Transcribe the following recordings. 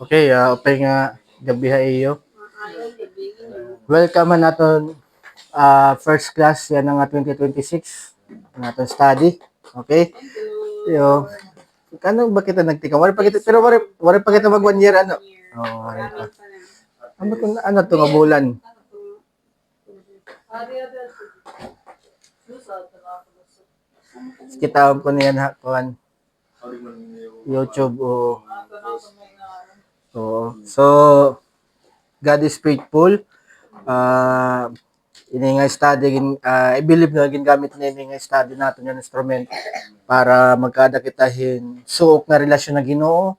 Okay, upay nga gabi ha iyo. Welcome naton first class yan nga 2026 naton study. Okay? Yo, kanang ba kita nagtika? Wala pa kita pero wala pa kita mag 1 year ano. Oh, wala pa. Ano kung ano to nga bulan? Kita ko niyan ha kuan YouTube o so God is faithful. Ini nga study I believe na gingamit na ini nga study natin yung instrument para magkadakitahin suok na relasyon na Ginoo,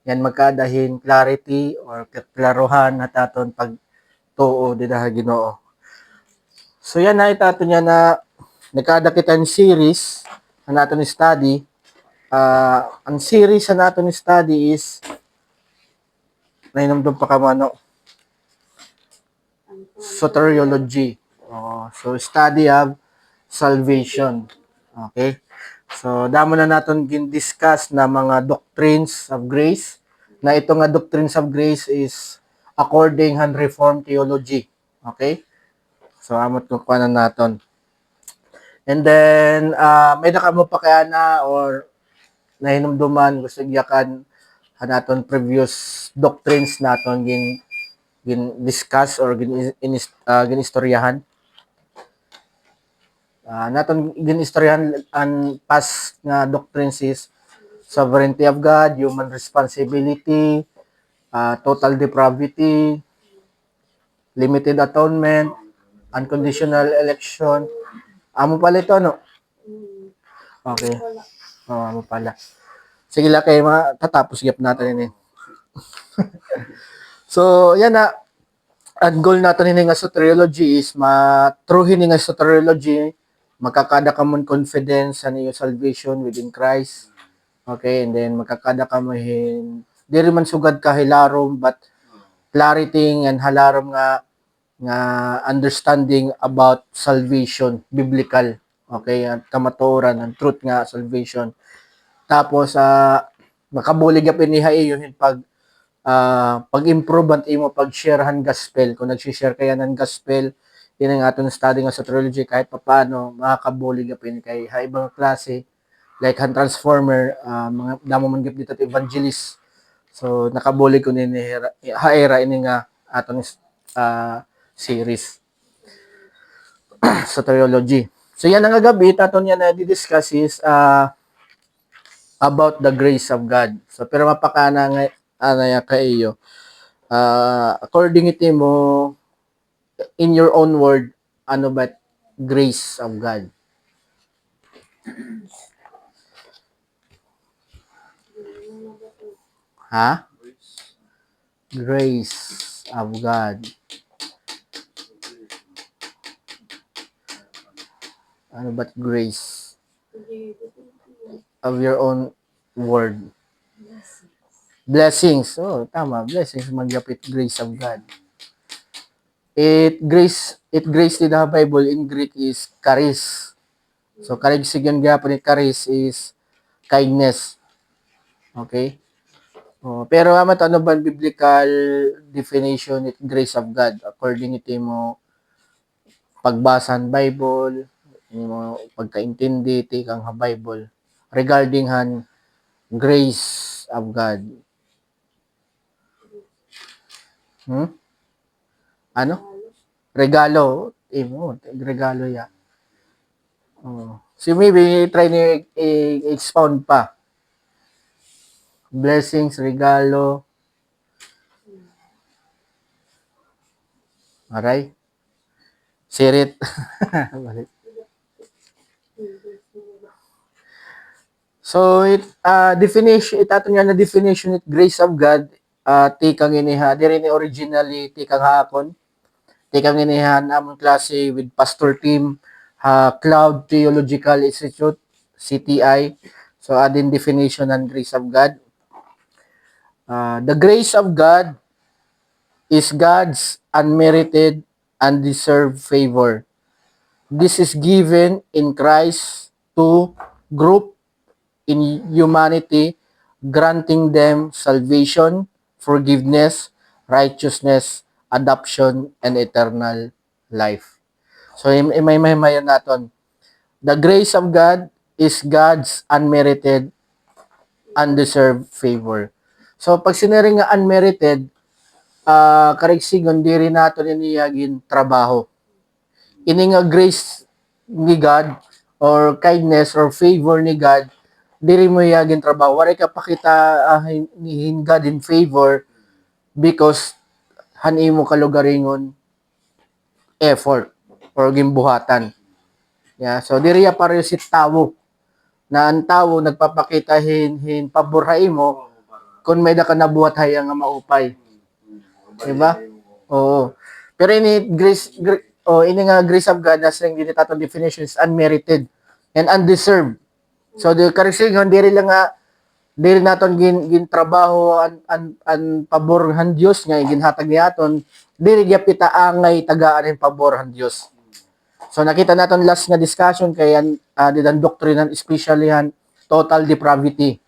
yan magkadahin clarity or klaruhan na taton pag tuo di ha Ginoo. So yan na itaton niya na nagkadakitan series na naton study. Ang series na naton study is nainomdom pa kamano soteriology. So study of salvation. Okay? So damo na naton gin-discuss na mga doctrines of grace. Na ito nga doctrines of grace is according han Reformed theology. Okay? So amot ko kuanan naton. And then may nakamo pa kaya na or nahinumduman gusto giyakan hanaton previous doctrines naton gin discuss or ginistoryahan. Naton ginistoryahan ang past nga doctrines is sovereignty of God, human responsibility, total depravity, limited atonement, unconditional election. Amo pala ito, no? Okay. Amo pala. Sige lang kayo tatapos gap natin ini. So, yan na. Ang goal natin ini nga soteriology is through ini nga soteriology makakada ka mon confidence sa iyong salvation within Christ. Okay, and then makakada ka mo diri man sugad ka hilarom but clarity and halarom nga understanding about salvation biblical. Okay, at kamatuoran ang truth nga salvation. Tapos makabulig up ini yun pag-improve ang imo pag-sharehan gospel. Kung nag-share kaya ng gospel, yun ang aton study nga sa theology kahit papaano makakabulig apin kay ibang klase like han transformer, mga damo man gip dito evangelist. So nakabulig ko ni haera ini nga aton series sa theology. So yan ang gabi taton yan na di-discuss is about the grace of God. So pero mapakana nga ya kaiyo. According ito mo, in your own word, ano ba grace of God? Ha? Grace of God. Ano ba grace? Of your own word. Blessings. Oh, tama. Blessings. Magyapit grace of God. It grace in the Bible in Greek is charis. So, karigsigyan gyapon ni charis is kindness. Okay? Pero ano ba biblical definition it grace of God according ito mo pagbasan Bible, mo pagkaintindi ti kang Bible regarding han grace of God. Ano? Regalo. Regalo ya. So maybe try ni expound pa. Blessings, regalo. Alright? Sirit. So definition itaton nga na definition it grace of God tikang iniha diri ni originally tikang hakon tikang iniha namon klase with pastor team Cloud Theological Institute CTI. So adin definition ng grace of God. The grace of God is God's unmerited undeserved favor. This is given in Christ to group in humanity, granting them salvation forgiveness, righteousness, adoption, and eternal life. So, imay-mahimayan natin. The grace of God is God's unmerited, undeserved favor. So, pag sinaring nga unmerited, karigsigon, di rin natin iniyagin trabaho. Ini nga grace ni God or kindness or favor ni God, diri mo iyagin trabaho. Waray ka pakita in God in favor because hani mo kalugaringon effort or gimbuhatan. Yeah, so diri ya pareho si tawo na ang tawo nagpapakita hin paborhay mo kung may da ka nabuhat hayang nga maupay. Diba? Oo. Pero ini ini nga grace of God as ang ginitaton definition is unmerited and undeserved. So the karisigon diri lang nga diri naton gin trabaho an paborhan Dios nga ginhatag niaton diri gyapita angay tagaan ang paborhan Dios. So nakita naton last nga discussion kay didan doctrine especially total depravity.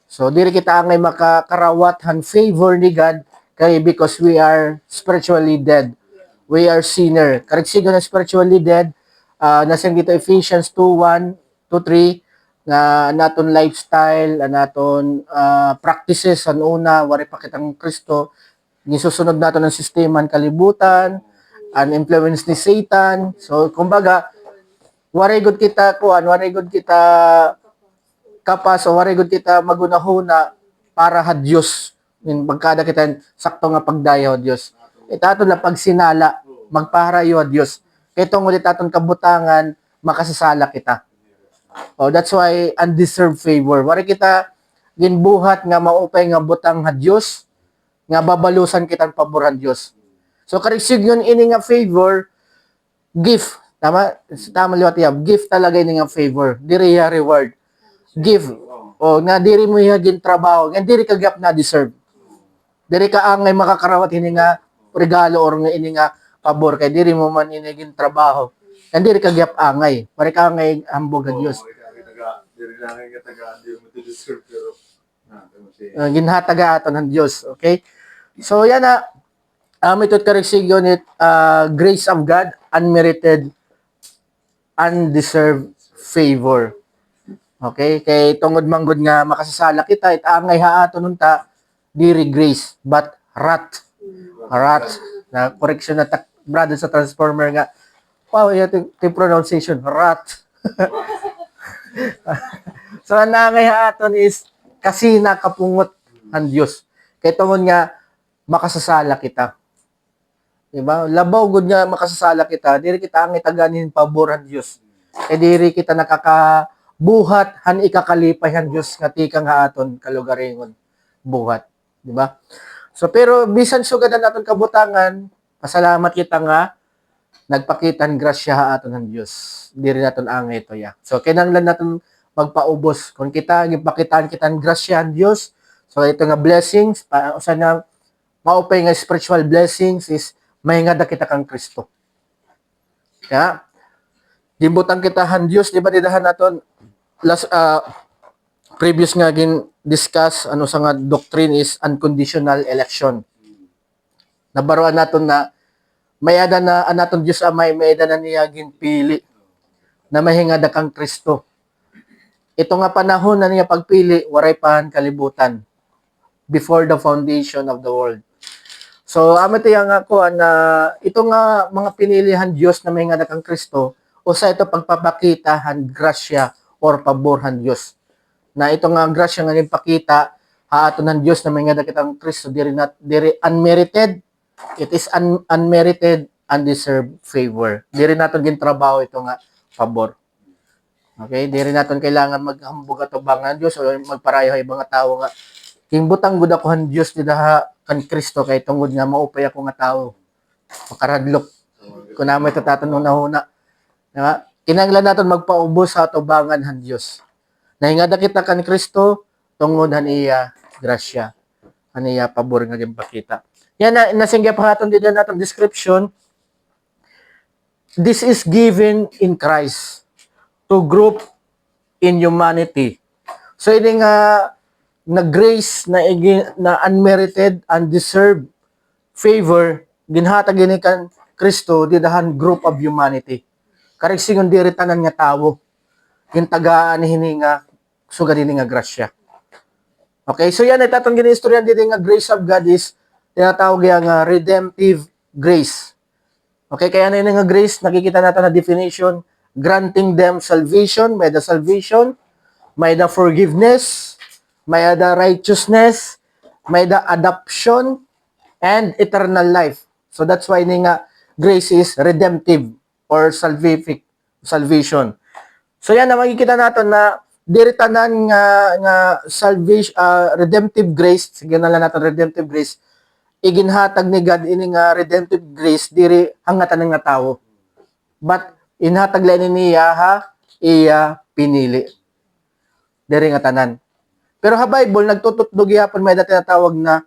So diri kita angay makakarawat favor ni God kay because we are spiritually dead. We are sinner. Karigsigo na spiritually dead. Nasang dito Ephesians 2:1 to 3 nga naton lifestyle, naton practices an una wari pa kitang Kristo. Gisusunod naton ang sistema ng kalibutan, ang influence ni Satan. So kumbaga wari gud kita kapas o wari gud kita magunahuna para ha Dios. Pagkada kita sakto nga pagdayaw Dios. Itaton na pagsinala magpaharayo Dios. Kay tungod itaton kabutangan makasasala kita. Oh, that's why undeserved favor. Wari kita ginbuhat nga maupay nga butang ha Dios nga babalusan kitang paboran Dios. So karigsig yun ini nga favor gift. Tama liwat ya. Gift talaga ini nga favor. Diri ya reward. Give. O nga diri mo ya gin trabaho. Nga diri ka gyap na deserve. Diri ka angay makakarawat ini nga regalo or nga ini nga pabor kay diri mo man ini gin trabaho. Nga diri ka gyap angay. Pare ka angay hambog ang Dios. Diri na nga taga di mo deserve pero ginhataga aton ng Dios. Okay? So yan na ito karigsig unit grace of God, unmerited, undeserved favor. Okay? Kay tungod manggod nga makasasala kita, angay haaton nunta, diri grace, but wrath. Wrath. Na correction na brother sa transformer nga, wow, yung pronunciation, wrath. So, ang nangay haaton is, kasi nakapungot ang Diyos. Kaya tungod nga, makasasala kita. Diba? Labaw gud nga makasasala kita, diri kita ang itaganin pabor ang Diyos. Kaya diri kita nakakabuhat, han ikakalipay ang Diyos nga tikang haaton kalugaringon buhat. Diba? So, pero bisan sugadan naton kabutangan, pasalamat kita nga, nagpakitan grasya haaton ng Diyos. Diri naton angay ito ya. So, kinanglan naton magpaubos. Kung kita, gipakitaan kitang grasya ang Diyos, so ito nga blessings, usa na maupay nga spiritual blessings is mahingada kita kang Kristo. Kaya, gibutan kita han Diyos, di ba didahan naton last previous nga gin discuss ano sa nga doctrine is unconditional election. Nabaruan naton na mayada na anaton Diyos amay mayada na niya ginpili na mahingada kang Kristo. Ito nga panahon na niya pagpili waray pahan kalibutan before the foundation of the world. So, amito yung ako na ito nga mga pinilihan Diyos na may nga kang Kristo o sa ito pagpapakitahan grasya or paborhan Diyos. Na ito nga grasya nga nipakita haaton ng Diyos na may nga kitang Kristo diri unmerited. It is unmerited, undeserved favor. Diri naton gintrabaho ito nga pabor. Okay, diri naton kailangan maghambog atubangan Diyos o magparayo ibang mga tao nga kingbutang gud ako han Dios didaha kan Kristo kay tungod nga maupay ako nga tawo makaradlok kun na may tatatanong na huna nga kinahanglan naton magpaubos sa atubangan han Dios nahingada kita kan Kristo tungod han iya grasya han iya pabor nga gimpakita yan na nasinggap haton dito naton description. This is given in Christ to group in humanity. So ini nga na grace na unmerited, undeserved favor ginhatag gini kan Kristo didahan group of humanity. Karigsingon diri tanan nga tawo. Yung tagaan hininga suga dinhi nga grasya. Okay, so yan itatong gini istorya dito nga grace of God is tinatawag yang redemptive grace. Okay, kaya na yun nga grace, nakikita natin na definition, granting them salvation, may the salvation, may the forgiveness, may the righteousness, may the adoption, and eternal life. So that's why ni nga grace is redemptive or salvific salvation. So yan na makikita natin na diri tanan nga salvation redemptive grace, sige na lang natin redemptive grace. Iginhatag ni God ini nga redemptive grace diri hangatan nga tawo. But inhatag lang niya ha iya pinili. Diri nga tanan. Pero ha Bible nagtututdo gyapon may tinatawag na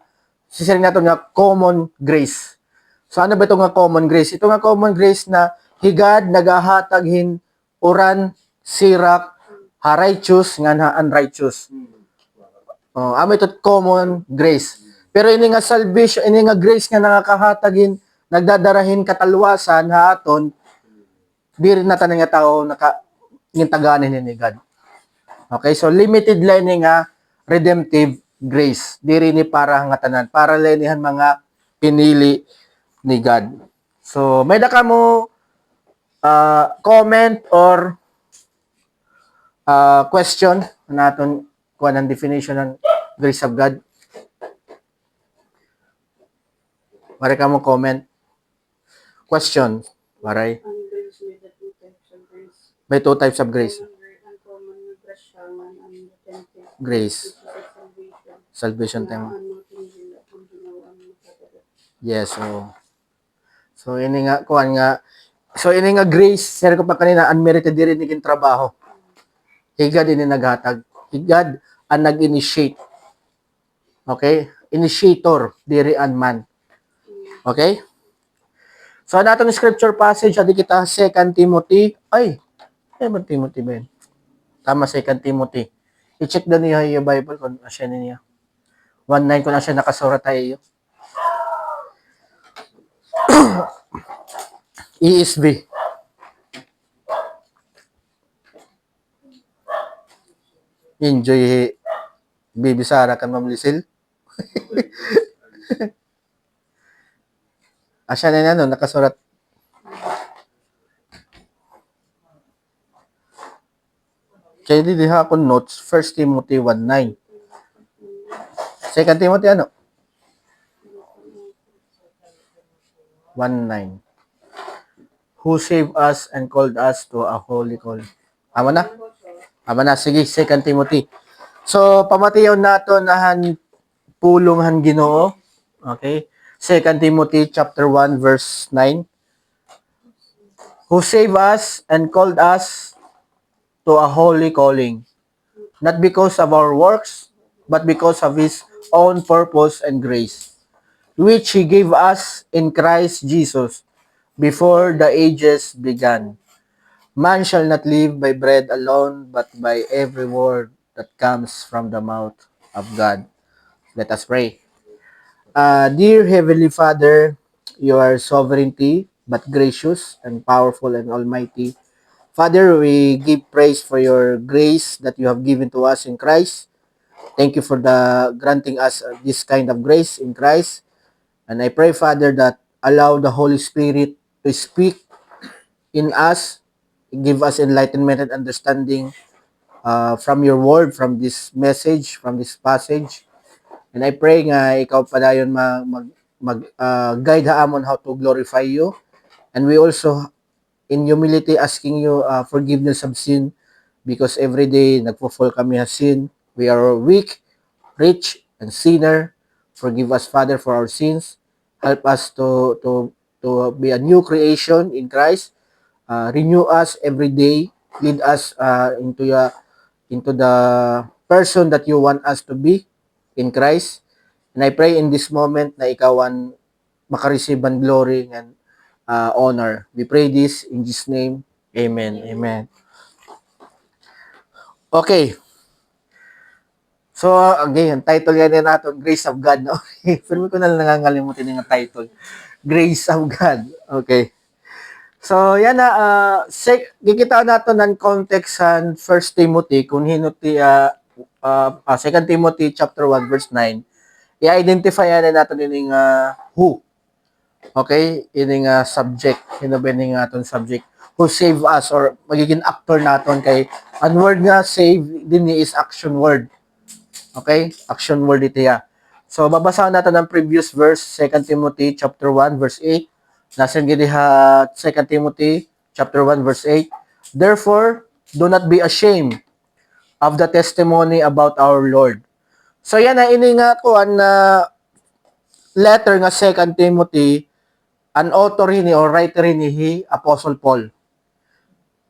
sisiring nato nga common grace. So ano ba ito nga common grace? Ito nga common grace na higad nagahatag hin uran sirak righteous nga na unrighteous. Oh, amo ito common grace. Pero ini nga salvation, ini nga grace nga nakakahatagin, nagdadarahin katalwasan ha aton diri na tanan nga tao naka ngintaganin ni God. Okay, so limited learning nga redemptive grace. Diri ni para nga tanan, para lenihan mga pinili ni God. So, may da ka mo comment or question naton kuan ang definition ng grace of God. Mari ka mo comment. Question. Maray. Ang grace may the two types of grace. May two types of grace. Uncommon nga grasya nga unrepentant. Grace. Salvation. Salvation Nga time. ang ginawa ang makatagod. Yes, so ini nga kuan nga so ini nga grace, share ko pa kanina unmerited diri ni trabaho. Higad ini naghatag. Higad ang nag-initiate. Okay? Initiator diri an man. Okay? So naton scripture passage adi kita 2 Timothy. Ay ba Timothy ba? Tama 2 Timothy. I-check daw niya yung Bible kung asya niya. 1:9 kung asya nakasurat tayo. ESV. Enjoy Bibi Sara kan Ma'am Lisil. Asya na ano, nakasurat. Kaya di diha akong notes, 1 Timothy 1:9. 2 Timothy ano? 1:9. Who saved us and called us to a holy calling. Ama na? Ama na. Sige, 2 Timothy. So, pamatiyon nato nahan pulong han Ginoo. Okay? 2 Timothy chapter 1 verse 9. Who saved us and called us to a holy calling, not because of our works, but because of His own purpose and grace, which He gave us in Christ Jesus before the ages began. Man shall not live by bread alone, but by every word that comes from the mouth of God. Let us pray. Dear Heavenly Father, you are sovereignty, but gracious and powerful and almighty. Father, we give praise for your grace that you have given to us in Christ. Thank you for the granting us this kind of grace in Christ. And I pray, Father, that allow the Holy Spirit to speak in us, give us enlightenment and understanding from your word, from this message, from this passage. And I pray nga ikaw pa dayon guide haamon how to glorify you. And we also in humility asking you forgiveness of sin because every day nagpo-fall kami sa sin. We are weak, rich, and sinner. Forgive us, Father, for our sins. Help us to be a new creation in Christ. Renew us every day. Lead us into the person that you want us to be in Christ. And I pray in this moment na ikaw ang makareceive ang glory and honor. We pray this in Jesus' name. Amen. Amen. Okay. So, again, title yan din natin, Grace of God. Okay, pero ko na lang nangangalimutin yung title. Grace of God. Okay. So, yan na, kikita natin ng context sa 1 Timothy, kung hinuti, 2 Timothy chapter 1 verse 9, i-identify na natin yung who. Okay? Yung subject. Yun ba yung aton subject? Who save us or magiging actor natin kay ang word nga save din is action word. Okay? Action word ito ya. So, babasahin natin ang previous verse, 2 Timothy chapter 1 verse 8. Nasan gini ha 2 Timothy chapter 1 verse 8. Therefore, do not be ashamed of the testimony about our Lord. So yan na ini nga ko ang letter nga 2 Timothy, an author ini or writer ini he Apostle Paul.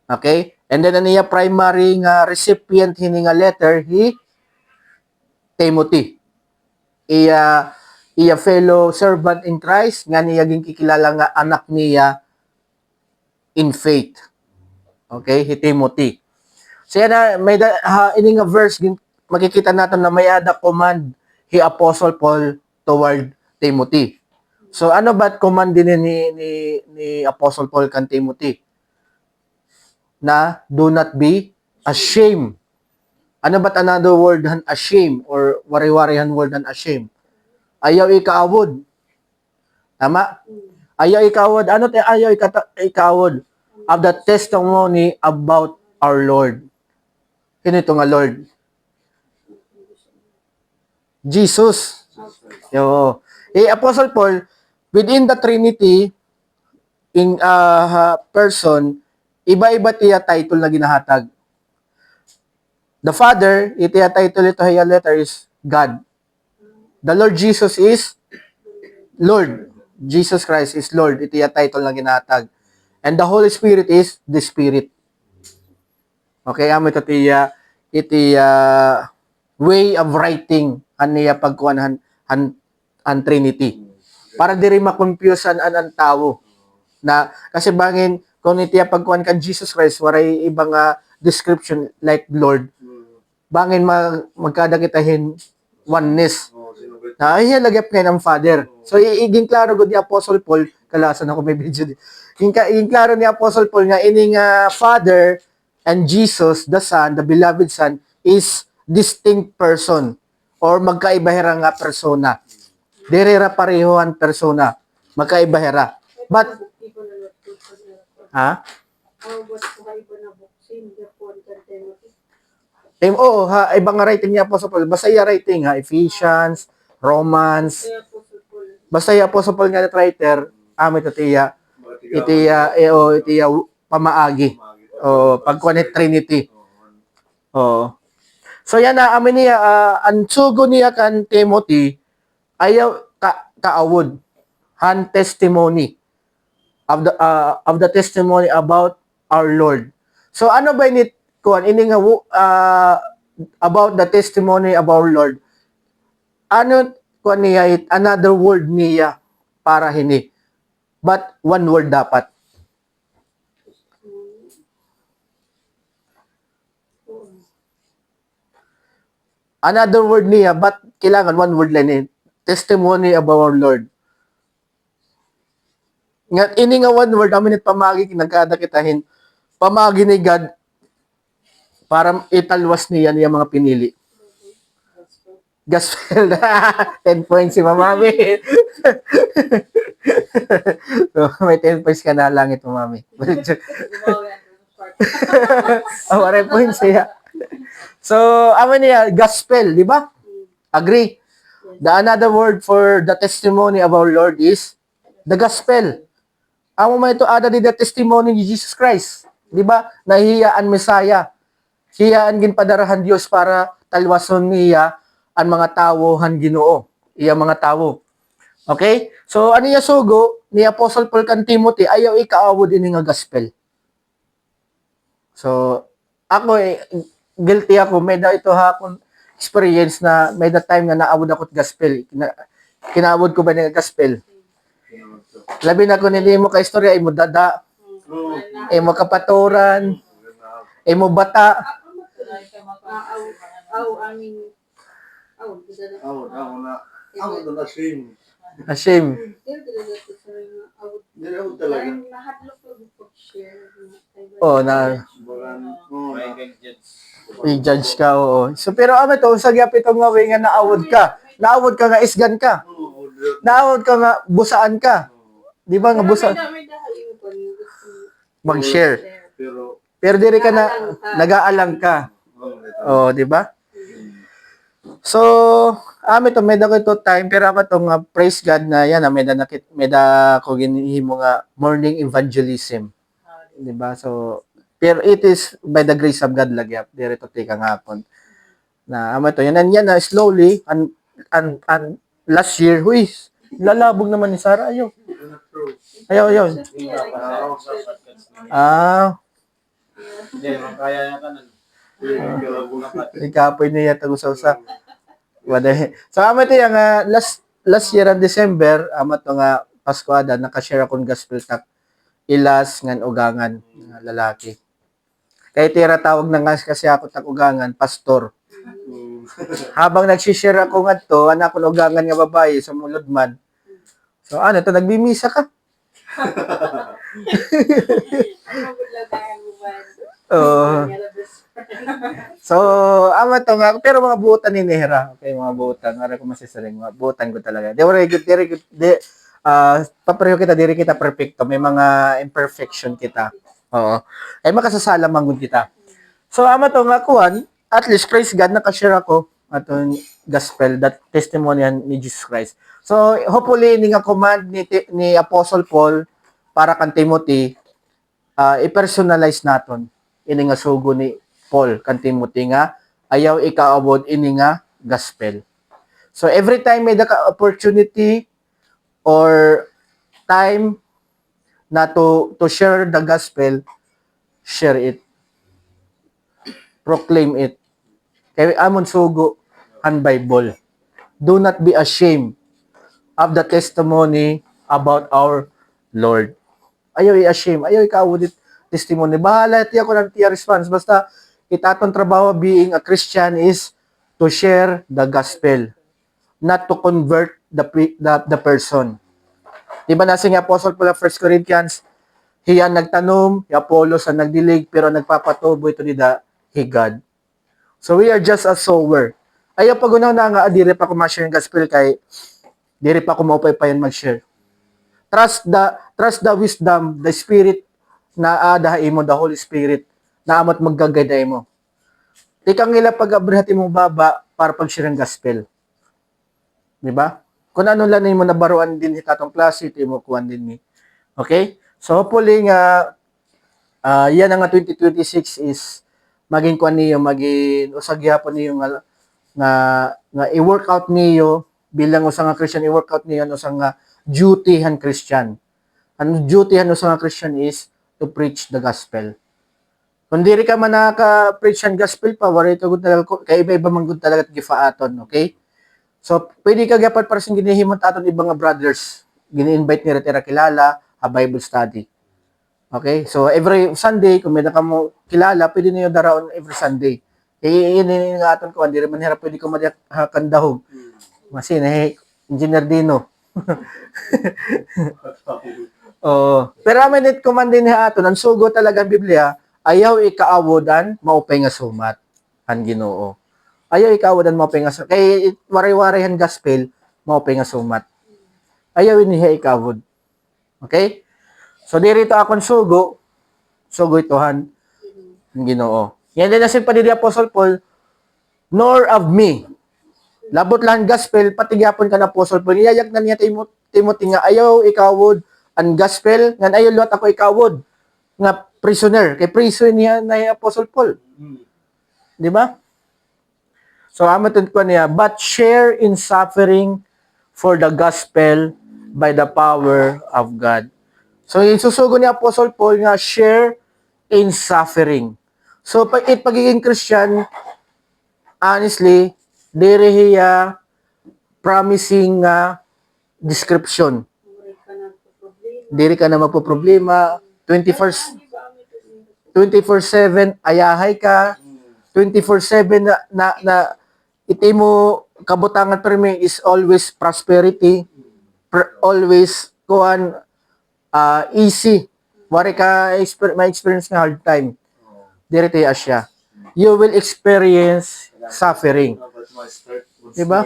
Okay? And then niya primary nga recipient hini nga letter he Timothy. Iya fellow servant in Christ nga niya kikilala nga anak niya in faith. Okay, he Timothy. So yan na, may ini nga verse makikita natin na may ada command he Apostle Paul toward Timothy. So ano ba command din ni Apostle Paul kan Timothy? Na do not be ashamed. Ano ba't another word han ashamed or wari-warihan word han ashamed? Ayaw ikaawod. Tama? Ayaw ikaawod. Ano te ayaw ikaawod? Of the testimony about our Lord. Sino ito nga Lord? Jesus. Yo. Apostle Paul, within the Trinity, in person, iba-iba tiya title na ginahatag. The Father, itiya title ito hiya letter is God. The Lord Jesus is Lord. Jesus Christ is Lord. Itiya title na ginahatag. And the Holy Spirit is the Spirit. Okay, amo ito tiya way of writing aniya pagkuan han Trinity. Para diri ma-confusean ang tao na kasi bangin kung itiya pagkuan kan Jesus Christ waray ibang description like Lord. Bangin magkada kitahin oneness. Na ay lagap kay ng Father. So iging klaro gud ni Apostle Paul kalasan ako may video. Iging klaro ni Apostle Paul nga ining Father and Jesus the Son, the beloved Son is distinct person or magkaibahira nga persona. Direra parehoan persona, magkaibahira. But ha? Oo, ibang writing niya Apostle Paul. Basta iya writing ha, Ephesians, Romans. Basta iya Apostle Paul nga writer, ito tiya pamaagi. O pagkuan ni Trinity. Oh. So yan na amin niya ang sugo niya kan Timothy ayaw kaawod han testimony of the testimony about our Lord. So ano ba ini kuan ini nga about the testimony of our Lord? Ano kuan niya another word niya para hini. But one word dapat. Another word niya, but kailangan one word lang eh. Testimony of our Lord. Nga, ini nga one word, aminit pamagi, nagkada kitahin, pamagi ni God, para italwas niya mga pinili. Gospel. 10 points si Mami. So, may 10 points ka na lang ito, Mami. Maray points siya. So, amin niya, gospel, di ba? Agree? The another word for the testimony of our Lord is the gospel. Amo man ito ada di the testimony ni Jesus Christ. Di ba? Nahiyaan Messiah. Hiyaan ginpadarahan Dios para talwason niya ang mga tao han Ginoo. Iya mga tao. Okay? So, ano niya sugo ni Apostle Paul kan Timothy, ayaw ikaawod ini nga gospel. So, ako guilty ako. May da ito akong experience na may da time nga naawod ako gospel. Kinaawod ko ba ng gospel? Labi na ko nili mo ka istorya, imo dada, imo kapaturan, imo bata. Awad, ganda na. Ako na shame. Ashame. Kaya talaga ito sa mga awad. Hindi ako talaga. Parang nahadlok ko pag-share. Oo, na Bagan, i-judge ka, oo. So, pero ano to, sa gyap itong nga way nga naawod ka. Naawod ka nga isgan ka. Naawod ka nga busaan ka. Di ba nga busa? May dahil yung pa yung gusto Mag-share. pero, Pero diri ka na nag-aalang ka. Oh, di ba? So, to may dako ito time pero ako tong praise God na yan may da ko ginihimo nga morning evangelism. Di ba? So, pero it is by the grace of God lagyap diri to take ang hapon. Na to yan na slowly and last year, huy, lalabog naman ni Sarah ayo. Ayaw. Ah, hindi, kaya niya ka nun. ikapoy niya tagusaw-sa. So ito yung last year in December, to nga Pasko ada naka-share akong gospel tak ilas ngan ugangan nga lalaki. Kay tira tawag na nga kasi ako tak ugangan, pastor. Habang nagsi-share ako ngadto, anak ko ugangan nga babae sa mulod man. So to nagbimisa ka? Oh. So, to nga, pero mga buutan ni Nehra. Okay, mga buutan. Ara ko masisaling, mga buutan ko talaga. Papareho kita, diri kita perfecto. May mga imperfection kita. Oo. Ay makasasala manggod kita. So, to nga kuan, at least praise God, nakashare ako atong gospel, that testimony ni Jesus Christ. So, hopefully, ini nga command ni Apostle Paul para kan Timothy, i-personalize naton ini nga sugo ni Paul kan Timothy nga ayaw ikaabot ini nga gospel. So every time may daka opportunity or time na to share the gospel, share it. Proclaim it. Kay amon sugo ang Bible. Do not be ashamed of the testimony about our Lord. Ayaw i-ashamed, ayaw ikaawod testimony. Bahala ti ako ng tiya response. Basta itatong trabaho being a Christian is to share the gospel, not to convert the person. Diba nasa nga Apostle Paul 1 Corinthians, hiyan nagtanom, Apollos ang nagdilig, pero nagpapatubo ito ni God. So we are just a sower. Ayaw pag unaw na nga, diri pa ko ma-share yung gospel kay diri pa ko maupay pa yan mag-share. Trust the wisdom, the spirit na adahay mo, the Holy Spirit, na amat maggagaday mo. Ikang nila pag-abrihati mong baba para pag-share ang gospel. Di ba? Kung ano lang mo nabaruan din itatong klase, ito mo kuhan din ni. Okay? So hopefully nga, yan nga 2026 is maging kuhan niyo, maging usagyapon niyo nga i-workout niyo bilang usang nga Christian, i-workout niyo usang nga duty han Christian. Ang duty han usang nga Christian is to preach the gospel. Kung diri ka man naka-preach ang gospel pa, wari ito good talaga, kay iba-iba man good talaga gifaaton, okay? So, pwede ka gapat para sa ginihimot aton ibang nga brothers. Gini-invite ni Retira kilala, a Bible study. Okay? So, every Sunday, kung may na mo kilala, pwede niyo daraon every Sunday. Yun nga aton ko, hindi man hirap pwede ko madakandahog. Masin, Engineer Dino. Pero amin command din aton ang sugo talaga ang Biblia, ayaw ikaawodan maupay nga sumat ang Ginoo. Ayaw ikaawodan maupay nga sumat. Kay wari-wari ang gospel maupay nga sumat. Ayaw niya ikaawod. Okay? So diri to akon sugo itohan ang Ginoo. Yan din nasin pa ni Apostle Paul, nor of me. Labot lang gospel patigyapon ka na Apostle Paul. Iyayag na niya Timothy nga ayaw ikawod ang gospel ngan ayo lot ako ikawod nga prisoner kay prison niya na Apostle Paul. Di ba? So amaton ko niya, but share in suffering for the gospel by the power of God. So isusugo ni Apostle Paul nga share in suffering. So pagiging Christian, honestly, diri hiya promising description. Diri ka na magpo-problema. 24/7 ayahay ka. 24/7 na iti mo kabutangan permi is always prosperity, always kuan easy. Wari ka may experience nga hard time. Diri tayo Asya. You will experience suffering. Dapat ma-start. Diba?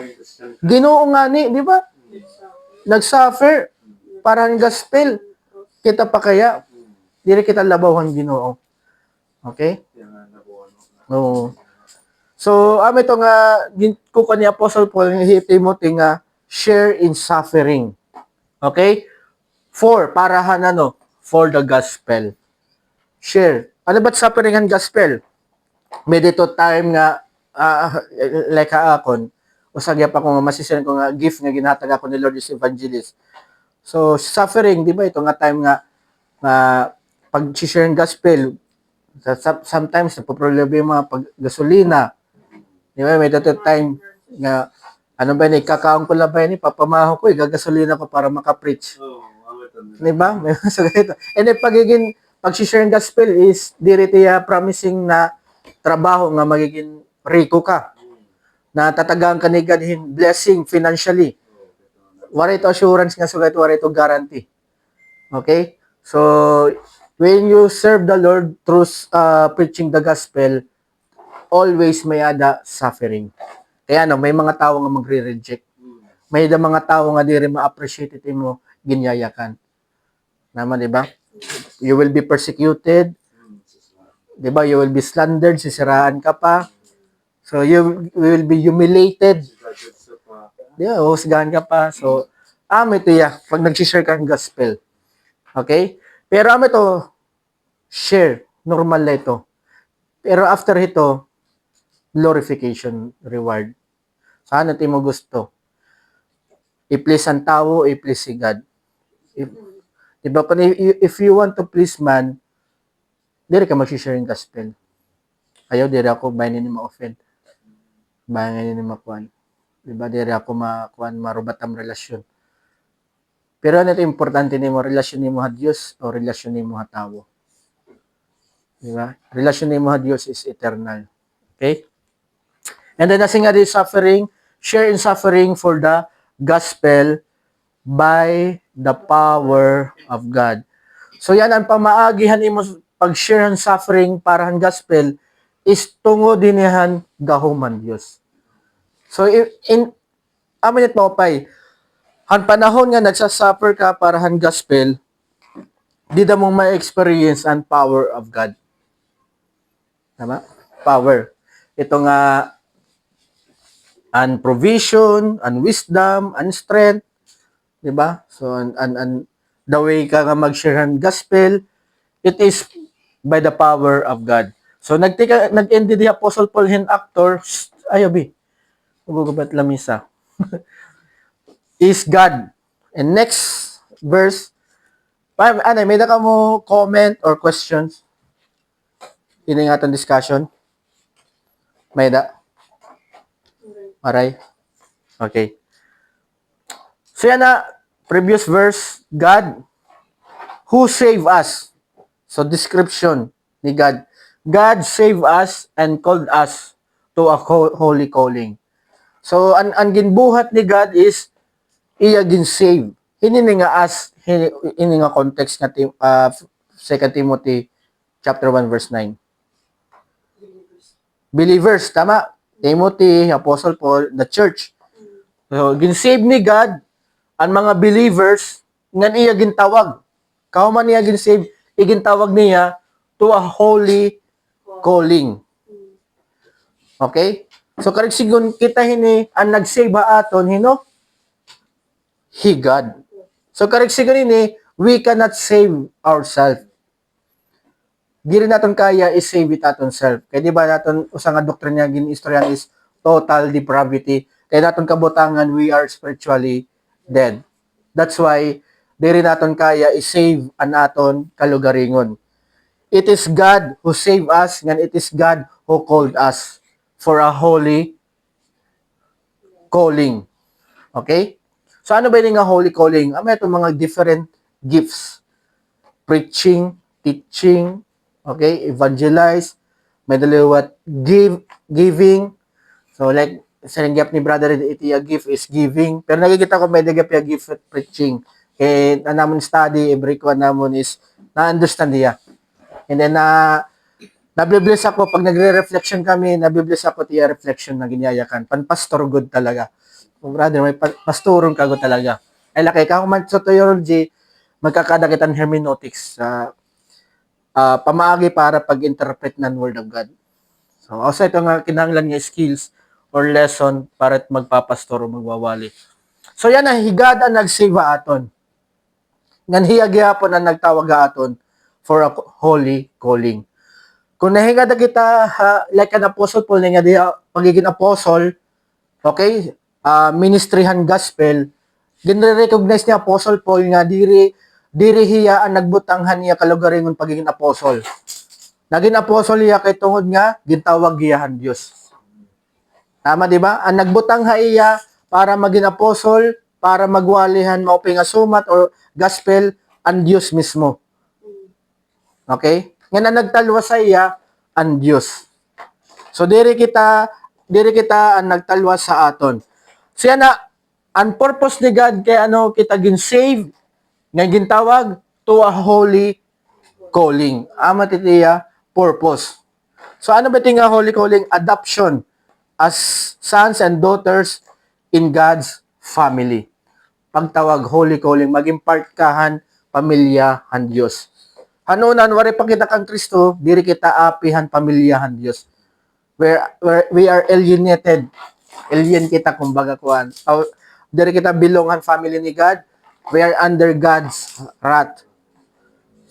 Ginoo nga ni, di ba? Nag-suffer para ang gospel. Kita pa kaya? Dili kita labawan Ginoo. Okay? Yan nga, nabuwan mo. Oo. So, ito nga, kuko ni Apostle Paul, ni Timothy nga, share in suffering. Okay? Para for the gospel. Share. Ano ba't suffering ang gospel? May dito time nga, like akon, usagya pa ko nga masisiran ko nga gift nga ginhatag ako ni Lord is evangelist. So, suffering, di ba? Ito nga time nga, pag-share ng gospel, sometimes napoproblema yung mga pag-gasolina. Di ba? May dito time nga, ano ba yun, kakaong ko lang ba yun, papamaho ko, gagasolina ko para makapreach. Oo, awit ang Di ba? May so, ganito. And then, pag-share ng gospel is, diritiya promising na trabaho nga magiging riko ka. Na tatagaan ka ni God in blessing financially. Wala ito assurance nga sugat, wala ito guarantee. Okay? So, when you serve the Lord through preaching the gospel, always may ada suffering. Kaya may mga tao nga magre-reject. May mga tao nga di rin ma-appreciate ito mo, ginyayakan. Naman, di ba? You will be persecuted. Di ba? You will be slandered, sisiraan ka pa. So, you will be humiliated. Di ba? Husgahan ka pa. So, ito pag nag-share ka ng gospel. Okay? Pero ito, share. Normal na ito. Pero after ito, glorification, reward. Saan natin mo gusto? I-please ang tao, i-please si God. Diba, if you want to please man, diri ka mag-share yung gospel. Ayaw, diri ako, bayan ni ma-offend. Bayan ni makuan. Diba, diri ako marubat ang relasyon. Pero ano ito importante ni mo, relasyon ni mo ha Diyos o relasyon ni mo ha tao. Diba? Relasyon ni mo ha Diyos is eternal. Okay? And then, as nga di suffering, share in suffering for the gospel by the power of God. So yan ang pamaagihan imo pag-share ng suffering para ang gospel is tungo dinihan gahuman Dios. So amin ito pay han panahon nga nagsasuffer ka para ang gospel, di da mo ma-experience ang power of God. Tama? Power. Ito nga and provision, and wisdom, and strength, di ba? So, and the way ka nga mag-share ng gospel, it is by the power of God. So, nag-end di Apostle Paul hin actor, ayabi, magugubat lamisa, is God. And next verse, may ka mo comment or questions? Iningatan discussion? May da? Aray? Okay. So yan na, previous verse, God, who save us. So description ni God. God save us and called us to a holy calling. So, ang ginbuhat ni God is, iya gin-save. Hindi nga as, hindi nga context nga 2 Timothy chapter 1 verse 9. Believers, tama? Timothy, Apostle Paul, the church. So, gin-save ni God ang mga believers nga iya gintawag. Kauman niya gin-save, igintawag niya to a holy calling. Okay? So, karigsigon kita ang nag-save aton, He God. So, karigsigon we cannot save ourselves. Di rin natin kaya is-save it aton self. Kaya di ba natin, usang nga doktrina gin-istoryan is total depravity. Kaya natin kabutangan, we are spiritually dead. That's why, di rin natin kaya is-save ang aton kalugaringon. It is God who saved us, and it is God who called us for a holy calling. Okay? So, ano ba yung nga holy calling? May itong mga different gifts. Preaching, teaching, okay, evangelize, may daliwat giving. So like sinanggap ni brother iti a gift is giving. Pero nakikita ko may nagap a gift at preaching. Eh, na namon study, every one namon is na-understand niya. And then, nabibless ako, pag nagre-reflection kami, nabibless ako tiya reflection na ginyayakan. Pan-pastor good talaga. Oh, brother, may pastoron ka good talaga. Ay, laki ka, kung man sa theology, magkakada kitang hermeneutics sa pamaagi para pag-interpret ng Word of God. So, also ito nga kinahanglan nga skills or lesson para magpapastor o magwawali. So, yan ang higada nagsave aton. Ngan hiyagihapon ang nagtawag aton for a holy calling. Kung nahingada kita, like an apostle Paul, nga di pagiging apostle, okay, ministryhan gospel, ginre-recognize ni apostle Paul nga diri hiya ang nagbutanghan niya kalugaringon pagiging apostle. Naging apostle niya kay tungod nga gintawag giyahan Dios. Tama di ba? Ang nagbutang iya para maging apostle, para magwalihan maupay nga sumat or gospel ang Dios mismo. Okay? Nga na nagtalwa sa iya ang Dios. So diri kita ang nagtalwa sa aton. Siya na ang purpose ni God kay ano kita gin-save nga gintawag to a holy calling. Ama titiya purpose. So ano ba tinga holy calling? Adoption as sons and daughters in God's family. Pagtawag holy calling, maging part kahan pamilya han Dios. Hanunan wari pa kita kang Kristo, diri kita apihan pamilyahan Dios. Where we are alienated. Alien kita kumbaga kuan. Diri kita belongan family ni God. We are under God's wrath.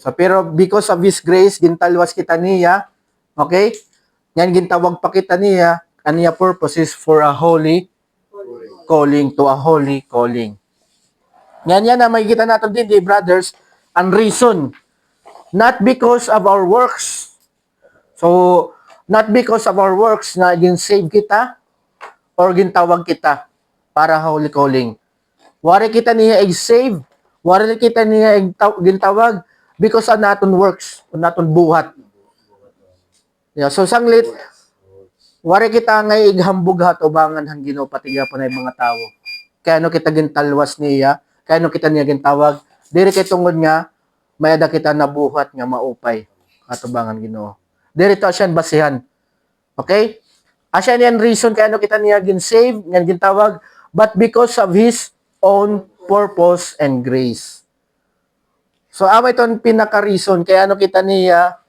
So pero because of His grace, gintalwas kita niya. Okay? Yan gintawag pa kita niya. Aniya purpose is for a holy calling, to a holy calling. Yan na makikita natin din, brothers, ang reason. Not because of our works. So, not because of our works na gin-save kita or gintawag kita para holy calling. Wari kita niya save, wari kita niya gintawag because of naton works, o naton buhat. Yeah, so sanglit, wari kita nga ighambog ha ubangan hang Ginoo patiga pa na mga tao. Kaya no kita gintalwas niya, kaya no kita niya gintawag, diri kay tungod nga mayada kita nabuhat nga maupay atubangan Ginoo. Diri to siya basihan. Okay? Asya niyan reason kaya no kita niya gin-save, nga gintawag, but because of His own purpose and grace. So ama iton pinaka-reason kaya ano kita niya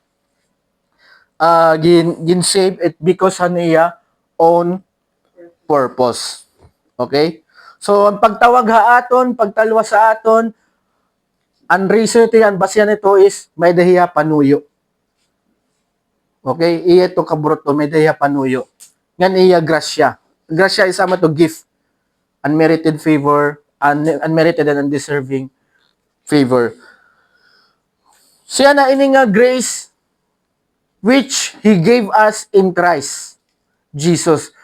gin-save it because sa niya own purpose. Okay? So ang pagtawag ha aton, pagtalwa sa aton, ang reason ito yan, basihan ito is may dahiya panuyo. Okay? Iya ito kabruto, may dahiya panuyo. Ngan iya grasya. Grasya is ama to gift. Unmerited favor, unmerited and undeserving favor. Siya na ini nga grace which He gave us in Christ Jesus.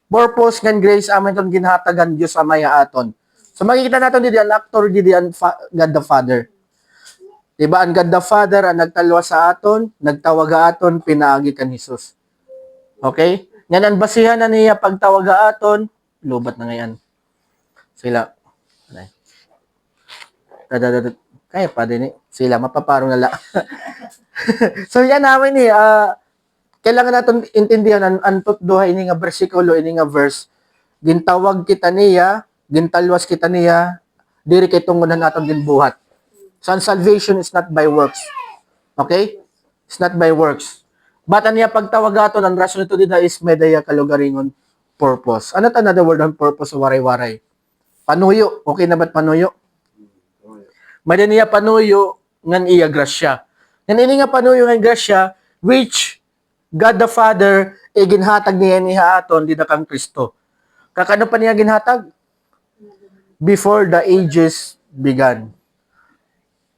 Purpose ngan grace amin itong ginhatagan Diyos amaya aton. So makikita natin dito ang actor dito ang God the Father. Diba ang God the Father ang nagtalwa sa aton, nagtawag aton, pinaagi kan Jesus. Okay? Nga ang basihan na niya pagtawag aton, lubat na ngayon. Sila. Kaya pa din sila mapaparong nala. So yan namin kailangan natin intindihan ang tutduha ini nga bersikulo, ini nga verse. Gintawag kita niya, gintalwas kita niya, diri kay tungunan naton ginbuhat. So salvation is not by works. Okay? It's not by works. But niya pagtawag aton ang rason nito dito is medaya kalugaringon purpose. Ano ta another word on purpose waray-waray? Panuyo. Okay na ba't panuyo? Mada niya panuyo ngan iya grasya. Ngan ini nga panuyo ngan grasya which God the Father ginhatag niya aton di kang Kristo. Kakano pa niya ginhatag? Before the ages began.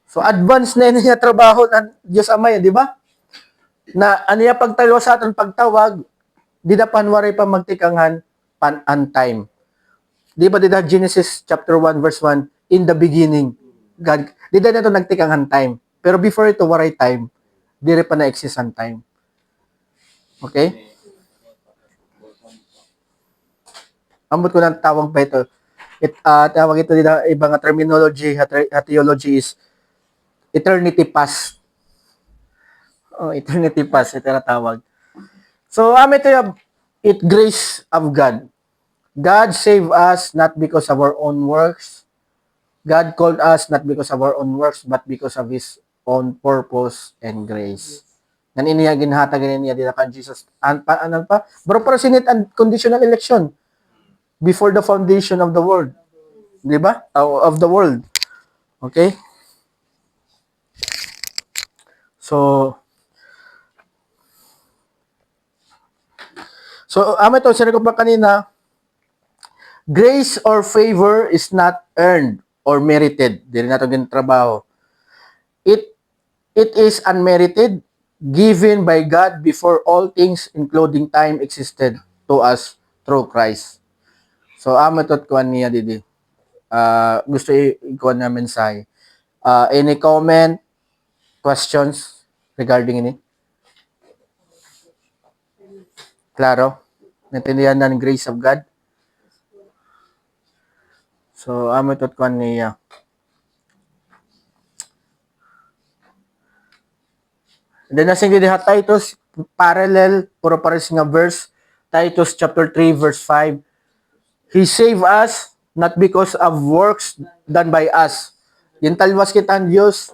So advance na niya trabaho ng Diyos Ama yan, di ba? Na aniya pagtalo sa aton pagtawag, di na panwari pa magtikanghan pan time. Di ba dito Genesis chapter 1 verse 1, in the beginning, God, di na ito nagtikanghan time. Pero before ito, waray time, di rin pa na-exist ang time. Okay? ambot ko ng tawag pa ito. Tawag ito dito, ibang terminology, theology is eternity past. Oh, eternity past, ito na tawag. So, ito yung it grace of God. God saved us not because of our own works. God called us not because of our own works, but because of His own purpose and grace. Nan iniya ginhatag niya dito kan Jesus. Ano pa? Bro, para sinit and conditional election before the foundation of the world. Di ba? Of the world. Okay? So, ito, sinabi ko pa kanina, grace or favor is not earned or merited. Di rin natin trabaho. It is unmerited, given by God before all things, including time, existed to us through Christ. So, ito kuan niya didi. Gusto i-kuan na mensahe. Any comment, questions regarding ini? Klaro? Naintindihan na ng grace of God? So, ito kuan niya. And then, nasing diha Titus, parallel, puro pares nga verse, Titus chapter 3, verse 5. He saved us, not because of works done by us. Yung talwas kitan Diyos,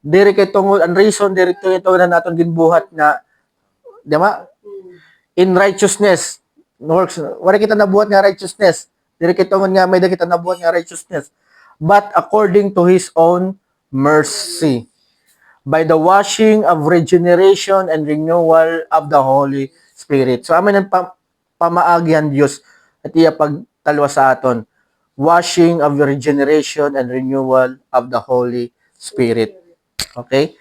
diri kay tungod, ang reason, diri ito na natin ginbuhat na, di ba? In righteousness, works, wala kita nabuhat nga righteousness. Diri kay tungod nga, may da kita nabuhat nga righteousness. But according to His own mercy, by the washing of regeneration and renewal of the Holy Spirit. So, amin ang pamaagyan Diyos at iya pagtalwa sa aton. Washing of regeneration and renewal of the Holy Spirit. Okay?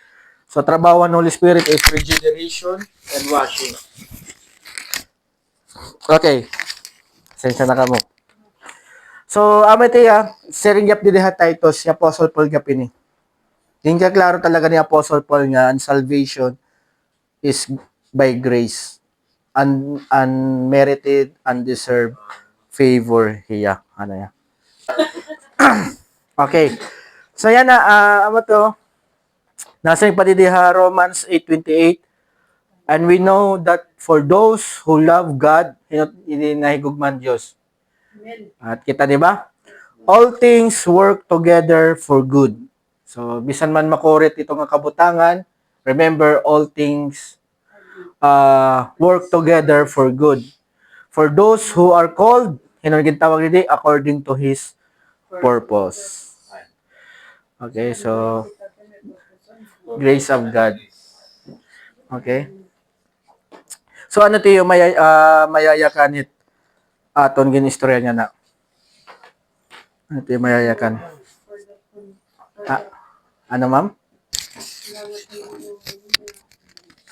So, trabaho ng Holy Spirit is regeneration and washing. Okay. Sensya na ka mo. So, ito sharing yap din Titus, si Apostle Paul gapini. Yung klaro talaga ni Apostle Paul nga, ang salvation is by grace. Unmerited, undeserved favor hiya. Ano ya? Okay. So yan na, ano to? Nasa yung padidiha, Romans 8:28. And we know that for those who love God, nahigugman Diyos. At kita, di ba? All things work together for good. So, bisan man makurit itong kabutangan, remember, all things work together for good. For those who are called, tawag nila, according to His purpose. Okay, so, grace of God. Okay? So, ano tayo, mayayakanit aton ginistorya niya na. Ano tayo mayayakan? Ano, ma'am?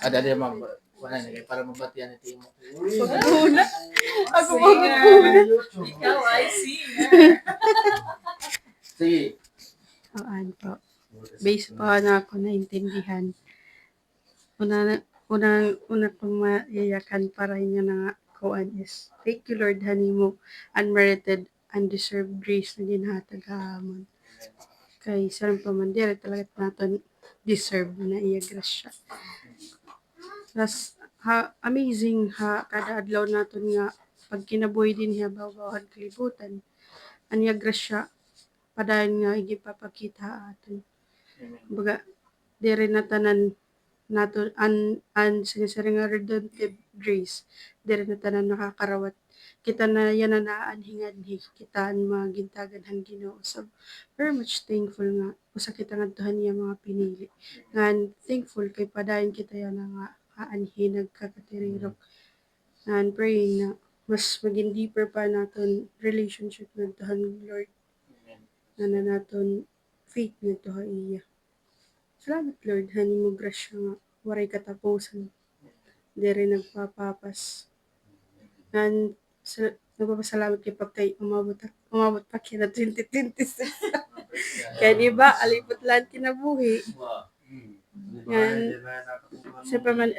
Ada ma'am. Wala na kayo para mabatian ito mo. Pagkuna. Ako pagkuna. Ikaw ay singer. Sige. Ano po. Based po na ako naintindihan. Una kong mayayakan para niya na kuan is, thank you Lord, hani mo unmerited, undeserved grace na ginhatag hamon. Kay sarang pamandira talaga natin deserve na iya grasya. Tas amazing kada adlaw naton nga pag kinabuhi din niya bawat kalibutan. Anya grasya padayon nga igipapakita aton. Kumbaga dire na tanan nato sinisari nga redemptive grace, dire na tanan nakakarawat kita na yan na naanhingadhi kitaan mga gintagan hang Ginoo. So very much thankful nga usa kita ngadtuhan niya mga pinili ngan thankful kay padayon kita yan nga aanhi nagkakatiriro and praying na mas maging deeper pa naton relationship ngadtuhan Lord na naton faith ngadto iya. Salamat Lord, hani mo grasya nga, waray katapusan. Dere nagpapapas. Nagpapasalamat kay pagkay umabot pa kina 2026. Kaya di ba, alipot lang kinabuhi. Yan, sa paman,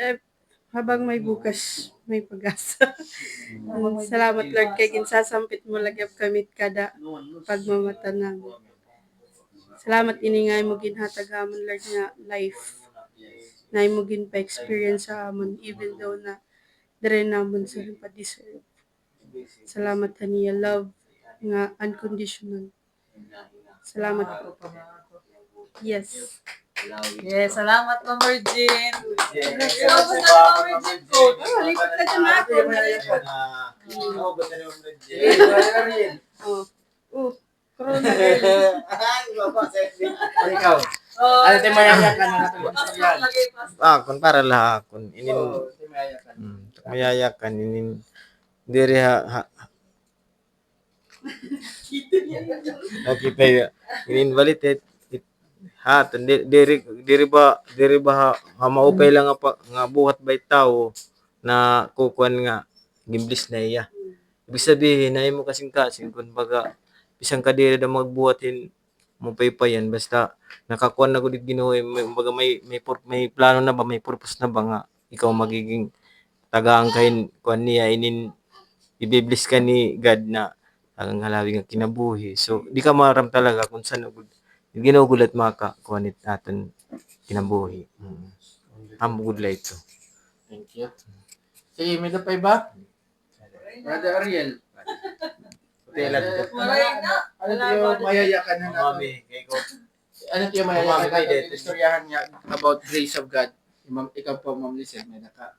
habang may bukas, may pag-asa. Salamat Lord kay ginsasampit mo lagyap kamit kada pagmamata namin. Salamat iningay mo ginhatag amon Lord nga life. Na mo gin pa-experience sa amon even though na dire namon sa rin pa-deserve. Salamat haniya love nga unconditional. Salamat po. Yes. Yes, salamat Ma'am Virgin. Yes. Ikaw ba sa Ma'am Virgin ko? Lipat ka dyan natin. Oh, corona. Ikaw. Oh, Ano tayo mayayakan na natin? passport lagi, passport. Kun para lah kun inin Tayo mayayakan. mayayakan inin diri ha nakita ya inin balit ha diri ba ha maupay lang nga buhat bay tao na kukuan nga gimblis na iya. Ibig sabihin na mo kasing kun baga bisan ka diri da magbuhatin mo paypayan basta nakakuan na gud Ginoo kumbaga may plano na ba may purpose na ba nga ikaw magiging tagaan kahin kuan niya inin ibibless ka ni God na ang halawi nga kinabuhi. So di ka maram talaga kung saan gud Ginoo gulat maka kuan it naton kinabuhi. Amo gud la ito. Thank you. Si may pa ba? Brother Ariel. Telan ko. Maray na. Ano tayo mayayakan na natin? Mami, kay ko. Ano tayo mayayakan Mami, natin? dito. Istoryahan niya about grace of God. Ikaw po, Ma'am Lizelle, may naka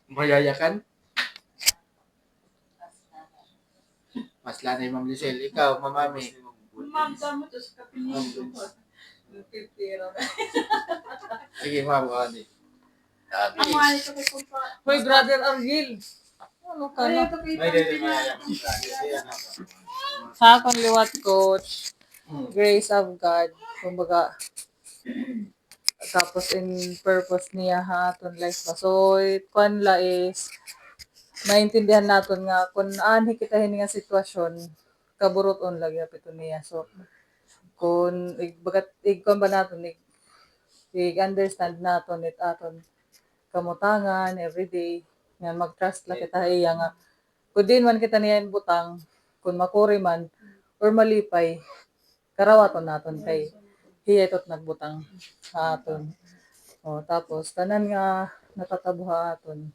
mayayakan? Mas lanay, Ma'am Lizelle. Ikaw, Ma'am Mami. Ma'am, tama to sa kapilito ko. Sige, Ma'am. Ani. Ang mahal ito kay Kumpa. Hoy, Brother Ariel. Ano ka na? May dili mayayakan. Sa akong liwat coach, grace of God, kumbaga, tapos in purpose niya ha, aton life ba. So, kwan la is, maintindihan naton nga, kung anhi kita nga sitwasyon, kaburot on lagi apito niya. So, kung, bagat, kwan ba naton, understand naton it aton kamutangan, everyday, nga mag-trust lang kita iya nga, kung din man kita niya butang, kung makuri man, or malipay, karawaton naton kay hiya itot nagbutang sa aton. O, tapos, tanan nga natatabuha aton,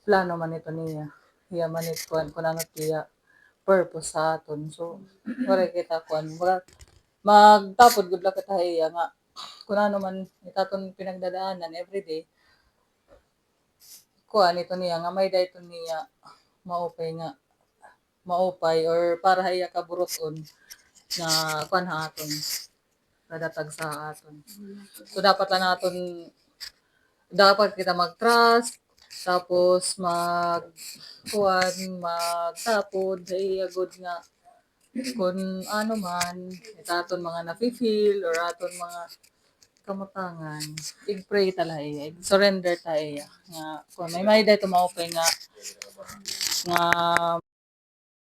plano man ito niya. Hiya man ito, kung ano tiya, purpose sa aton. So, wala kita kuan magtapod good luck kita hiya nga, kung ano man itaton pinagdadaanan everyday, kuan ito niya nga may dayton niya maupay or para hiya kaburoton na kuan ha aton nadatag sa aton. So dapat lang dapat kita mag-trust tapos magtapod hiya good nga kung ano man itaton mga nafi-feel or aton mga kamutangan, i-pray talaga, surrender tayo nga kung may dayto maupay nga